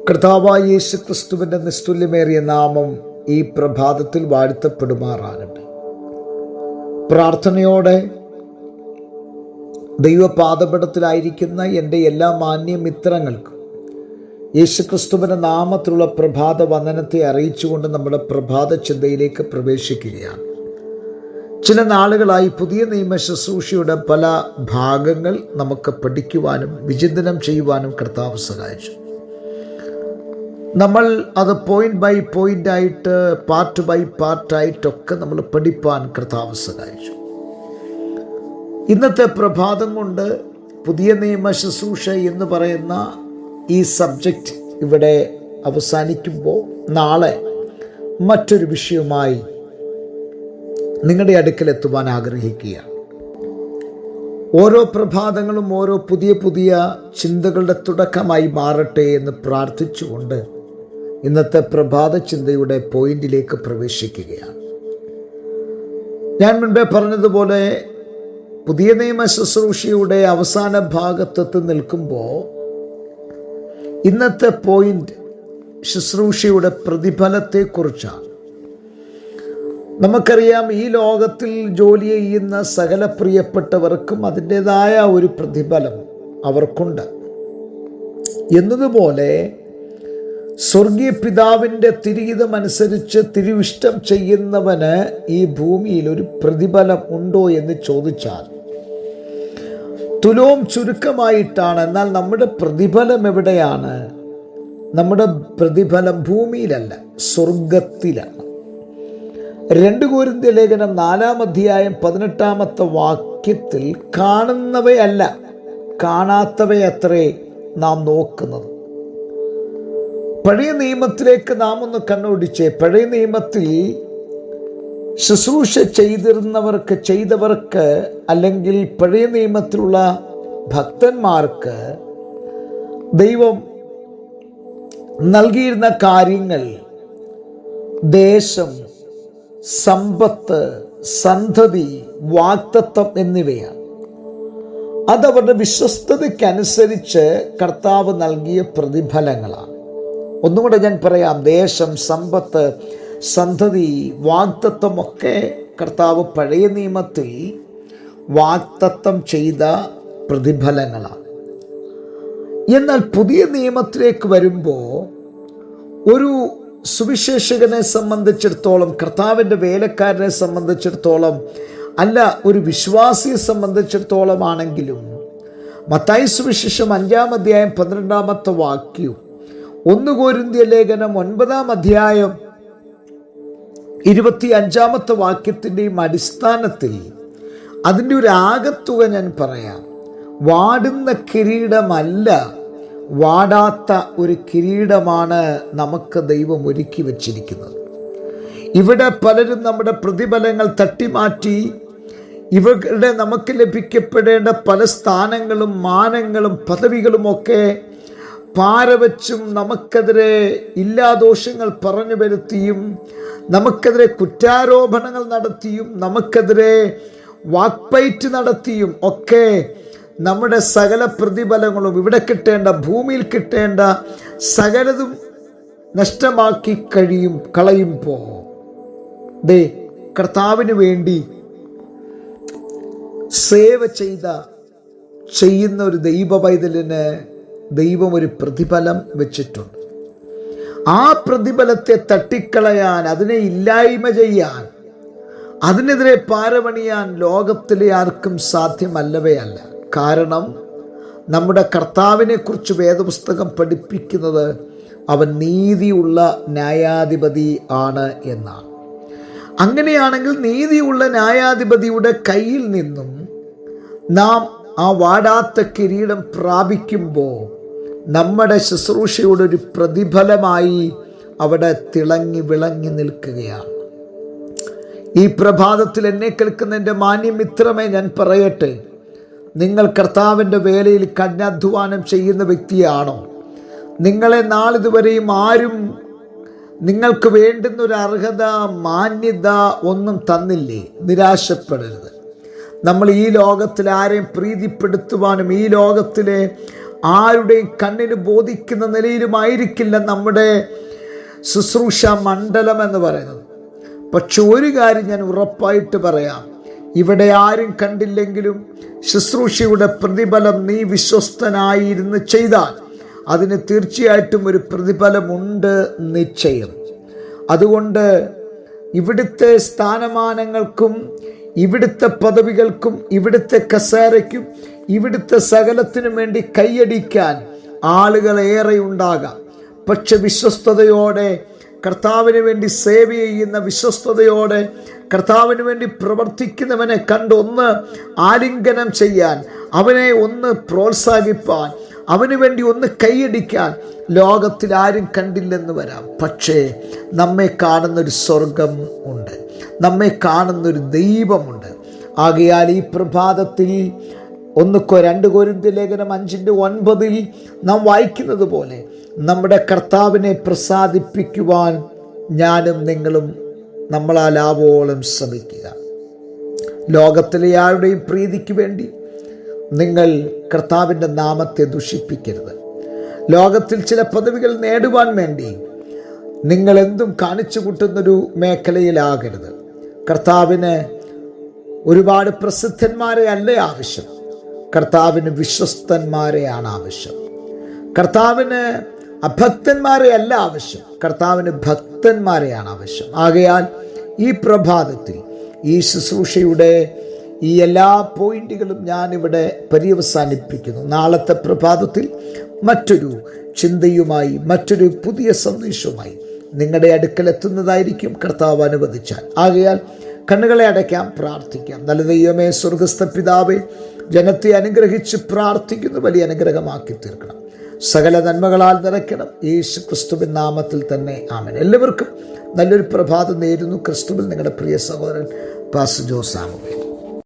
കർത്താവായ യേശു ക്രിസ്തുവിൻ്റെ നിസ്തുല്യമേറിയ നാമം ഈ പ്രഭാതത്തിൽ വാഴ്ത്തപ്പെടുമാറാകട്ടെ. പ്രാർത്ഥനയോടെ ദൈവപാദപീഠത്തിലായിരിക്കുന്ന എൻ്റെ എല്ലാ മാന്യമിത്രങ്ങൾക്കും യേശു ക്രിസ്തുവിൻ്റെ നാമത്തിലുള്ള പ്രഭാത വന്ദനത്തെ അറിയിച്ചുകൊണ്ട് നമ്മുടെ പ്രഭാത ചിന്തയിലേക്ക് പ്രവേശിക്കുകയാണ്. ചില നാളുകളായി പുതിയ നിയമ ശുശ്രൂഷയുടെ പല ഭാഗങ്ങൾ നമുക്ക് പഠിക്കുവാനും വിചിന്തനം ചെയ്യുവാനും കർത്താവ് സഹായിച്ചു. നമ്മൾ അത് പോയിന്റ് ബൈ പോയിന്റ് ആയിട്ട് പാർട്ട് ബൈ പാർട്ടായിട്ടൊക്കെ നമ്മൾ പഠിപ്പാൻ കർത്താവ് സഹായിച്ചു. ഇന്നത്തെ പ്രഭാതം കൊണ്ട് പുതിയ നിയമ ശുശ്രൂഷ എന്ന് പറയുന്ന ഈ സബ്ജക്റ്റ് ഇവിടെ അവസാനിക്കുമ്പോൾ നാളെ മറ്റൊരു വിഷയവുമായി നിങ്ങളുടെ അടുക്കലെത്തുവാൻ ആഗ്രഹിക്കുകയാണ്. ഓരോ പ്രഭാതങ്ങളും ഓരോ പുതിയ പുതിയ ചിന്തകളുടെ തുടക്കമായി മാറട്ടെ എന്ന് പ്രാർത്ഥിച്ചുകൊണ്ട് ഇന്നത്തെ പ്രഭാത ചിന്തയുടെ പോയിന്റിലേക്ക് പ്രവേശിക്കുകയാണ്. ഞാൻ മുൻപേ പറഞ്ഞതുപോലെ പുതിയ നിയമ ശുശ്രൂഷയുടെ അവസാന ഭാഗത്തെത്തി നിൽക്കുമ്പോൾ ഇന്നത്തെ പോയിന്റ് ശുശ്രൂഷയുടെ പ്രതിഫലത്തെക്കുറിച്ചാണ്. നമുക്കറിയാം, ഈ ലോകത്തിൽ ജോലി ചെയ്യുന്ന സകല പ്രിയപ്പെട്ടവർക്കും അതിൻ്റെതായ ഒരു പ്രതിഫലം അവർക്കുണ്ട്. എന്നതുപോലെ സ്വർഗീയ പിതാവിൻ്റെ തിരുഹിതമനുസരിച്ച് തിരുവിഷ്ടം ചെയ്യുന്നവന് ഈ ഭൂമിയിൽ ഒരു പ്രതിഫലം ഉണ്ടോ എന്ന് ചോദിച്ചാൽ തുലോം ചുരുക്കമായിട്ടാണ്. എന്നാൽ നമ്മുടെ പ്രതിഫലം എവിടെയാണ്? നമ്മുടെ പ്രതിഫലം ഭൂമിയിലല്ല, സ്വർഗത്തിലാണ്. 2 കൊരിന്ത്യർ ലേഖനം 4-ാം അധ്യായം 18-ാമത്തെ വാക്യത്തിൽ കാണുന്നവയല്ല കാണാത്തവയത്രേ നാം നോക്കുന്നത്. പഴയ നിയമത്തിലേക്ക് നാം ഒന്ന് കണ്ണോടിച്ചേ. പഴയ നിയമത്തിൽ ശുശ്രൂഷ ചെയ്തവർക്ക് അല്ലെങ്കിൽ പഴയ നിയമത്തിലുള്ള ഭക്തന്മാർക്ക് ദൈവം നൽകിയിരുന്ന കാര്യങ്ങൾ ദേശം, സമ്പത്ത്, സന്തതി, വാഗ്ദത്തം എന്നിവയാണ്. അതവരുടെ വിശ്വസ്തതയ്ക്കനുസരിച്ച് കർത്താവ് നൽകിയ പ്രതിഫലങ്ങളാണ്. ഒന്നുകൂടെ ഞാൻ പറയാം, ദേശം, സമ്പത്ത്, സന്തതി, വാഗ്ദത്തം ഒക്കെ കർത്താവ് പഴയ നിയമത്തിൽ വാഗ്ദത്തം ചെയ്ത പ്രതിഫലങ്ങളാണ്. എന്നാൽ പുതിയ നിയമത്തിലേക്ക് വരുമ്പോൾ ഒരു സുവിശേഷകനെ സംബന്ധിച്ചിടത്തോളം, കർത്താവിൻ്റെ വേലക്കാരനെ സംബന്ധിച്ചിടത്തോളം, അല്ല ഒരു വിശ്വാസിയെ സംബന്ധിച്ചിടത്തോളം ആണെങ്കിലും, മത്തായി സുവിശേഷം 5-ാം അധ്യായം 12-ാമത്തെ വാക്യവും 1 കൊരിന്ത്യർ ലേഖനം 9-ാം അധ്യായം 25-ാമത്തെ വാക്യത്തിൻ്റെയും അടിസ്ഥാനത്തിൽ അതിൻ്റെ ഒരു ആകത്തുക ഞാൻ പറയാം. വാടുന്ന കിരീടമല്ല, വാടാത്ത ഒരു കിരീടമാണ് നമുക്ക് ദൈവം ഒരുക്കി വച്ചിരിക്കുന്നത്. ഇവിടെ പലരും നമ്മുടെ പ്രതിഫലങ്ങൾ തട്ടിമാറ്റി ഇവരുടെ നമുക്ക് ലഭിക്കപ്പെടേണ്ട പല സ്ഥാനങ്ങളും മാനങ്ങളും പദവികളുമൊക്കെ പാരവച്ചും നമുക്കെതിരെ ഇല്ലാദോഷങ്ങൾ പറഞ്ഞു വരുത്തിയും നമുക്കെതിരെ കുറ്റാരോപണങ്ങൾ നടത്തിയും നമുക്കെതിരെ വാക്പയറ്റ് നടത്തിയും ഒക്കെ നമ്മുടെ സകല പ്രതിഫലങ്ങളും ഇവിടെ കിട്ടേണ്ട, ഭൂമിയിൽ കിട്ടേണ്ട സകലതും നഷ്ടമാക്കി കളയുമ്പോൾ കർത്താവിന് വേണ്ടി സേവ ചെയ്യുന്ന ഒരു ദൈവ പൈതലിന് ദൈവം ഒരു പ്രതിഫലം വെച്ചിട്ടുണ്ട്. ആ പ്രതിഫലത്തെ തട്ടിക്കളയാൻ, അതിനെ ഇല്ലായ്മ ചെയ്യാൻ, അതിനെതിരെ പാരപണിയാൻ ലോകത്തിലെ ആർക്കും സാധ്യമല്ലവയല്ല. കാരണം നമ്മുടെ കർത്താവിനെ കുറിച്ച് വേദപുസ്തകം പഠിപ്പിക്കുന്നത് അവൻ നീതിയുള്ള ന്യായാധിപതി ആണ് എന്നാണ്. അങ്ങനെയാണെങ്കിൽ നീതിയുള്ള ന്യായാധിപതിയുടെ കയ്യിൽ നിന്നും നാം ആ വാടാത്ത കിരീടം പ്രാപിക്കുമ്പോൾ നമ്മുടെ ശുശ്രൂഷയുടെ ഒരു പ്രതിഫലമായി അവിടെ തിളങ്ങി വിളങ്ങി നിൽക്കുകയാണ്. ഈ പ്രഭാതത്തിൽ എന്നെ കേൾക്കുന്ന എൻ്റെ മാന്യമിത്രമേ, ഞാൻ പറയട്ടെ, നിങ്ങൾ കർത്താവിൻ്റെ വേലയിൽ കഠിനാധ്വാനം ചെയ്യുന്ന വ്യക്തിയാണോ? നിങ്ങളെ നാളിതുവരെയും ആരും നിങ്ങൾക്ക് വേണ്ടുന്നൊരു അർഹത, മാന്യത ഒന്നും തന്നില്ലേ? നിരാശപ്പെടരുത്. നമ്മൾ ഈ ലോകത്തിൽ ആരെയും പ്രീതിപ്പെടുത്തുവാനും ഈ ലോകത്തിലെ ആരുടെയും കണ്ണിന് ബോധിക്കുന്ന നിലയിലുമായിരിക്കില്ല നമ്മുടെ ശുശ്രൂഷ മണ്ഡലം എന്ന് പറയുന്നത്. പക്ഷെ ഒരു കാര്യം ഞാൻ ഉറപ്പായിട്ട് പറയാം, ഇവിടെ ആരും കണ്ടില്ലെങ്കിലും ശുശ്രൂഷയുടെ പ്രതിഫലം നീ വിശ്വസ്തനായിരുന്ന് ചെയ്താൽ അതിന് തീർച്ചയായിട്ടും ഒരു പ്രതിഫലമുണ്ട്, നിശ്ചയം. അതുകൊണ്ട് ഇവിടുത്തെ സ്ഥാനമാനങ്ങൾക്കും ഇവിടുത്തെ പദവികൾക്കും ഇവിടുത്തെ കസേരയ്ക്കും ഇവിടുത്തെ സകലത്തിനും വേണ്ടി കൈയടിക്കാൻ ആളുകൾ ഏറെ ഉണ്ടാകാം. പക്ഷെ വിശ്വസ്തയോടെ കർത്താവിന് വേണ്ടി സേവ ചെയ്യുന്ന, വിശ്വസ്തയോടെ കർത്താവിന് വേണ്ടി പ്രവർത്തിക്കുന്നവനെ കണ്ടൊന്ന് ആലിംഗനം ചെയ്യാൻ, അവനെ ഒന്ന് പ്രോത്സാഹിപ്പാൻ, അവന് വേണ്ടി ഒന്ന് കൈയടിക്കാൻ ലോകത്തിൽ ആരും കണ്ടില്ലെന്ന് വരാം. പക്ഷേ നമ്മെ കാണുന്നൊരു സ്വർഗം ഉണ്ട്, നമ്മെ കാണുന്നൊരു ദൈവമുണ്ട്. ആകയാൽ ഈ പ്രഭാതത്തിൽ 2 കൊരിന്ത്യർ ലേഖനം 5:9 നാം വായിക്കുന്നത് പോലെ നമ്മുടെ കർത്താവിനെ പ്രസാദിപ്പിക്കുവാൻ ഞാനും നിങ്ങളും നമ്മളാലാവോളം ശ്രമിക്കുക. ലോകത്തിലെ ആരുടെയും പ്രീതിക്ക് വേണ്ടി നിങ്ങൾ കർത്താവിൻ്റെ നാമത്തെ ദുഷിപ്പിക്കരുത്. ലോകത്തിൽ ചില പദവികൾ നേടുവാൻ വേണ്ടി നിങ്ങൾ എന്തും കാണിച്ചു കൂട്ടുന്നൊരു മേഖലയിലാകരുത്. കർത്താവിന് ഒരുപാട് പ്രസിദ്ധന്മാരെ അല്ല ആവശ്യം, കർത്താവിന് വിശ്വസ്തന്മാരെയാണ് ആവശ്യം. കർത്താവിന് അഭക്തന്മാരെ അല്ല ആവശ്യം, കർത്താവിന് ഭക്തന്മാരെയാണ് ആവശ്യം. ആകയാൽ ഈ പ്രഭാതത്തിൽ ഈ ശുശ്രൂഷയുടെ ഈ എല്ലാ പോയിന്റുകളും ഞാനിവിടെ പര്യവസാനിപ്പിക്കുന്നു. നാളത്തെ പ്രഭാതത്തിൽ മറ്റൊരു ചിന്തയുമായി, മറ്റൊരു പുതിയ സന്ദേശവുമായി നിങ്ങളുടെ അടുക്കൽ എത്തുന്നതായിരിക്കും, കർത്താവ് അനുവദിച്ചാൽ. ആകയാൽ കണ്ണുകളെ അടയ്ക്കാം, പ്രാർത്ഥിക്കാം. നല്ല ദൈവമേ, സ്വർഗസ്ഥ പിതാവേ, ജനത്തെ അനുഗ്രഹിച്ച് പ്രാർത്ഥിക്കുന്നു, വലിയ അനുഗ്രഹമാക്കി തീർക്കണം, സകല നന്മകളാൽ നിറയ്ക്കണം. യേശു ക്രിസ്തുവിൻ നാമത്തിൽ തന്നെ ആമേൻ. എല്ലാവർക്കും നല്ലൊരു പ്രഭാതം നേരുന്നു. ക്രിസ്തുവിൽ നിങ്ങളുടെ പ്രിയ സഹോദരൻ പാസ്റ്റർ ജോസ് സാമുവേൽ.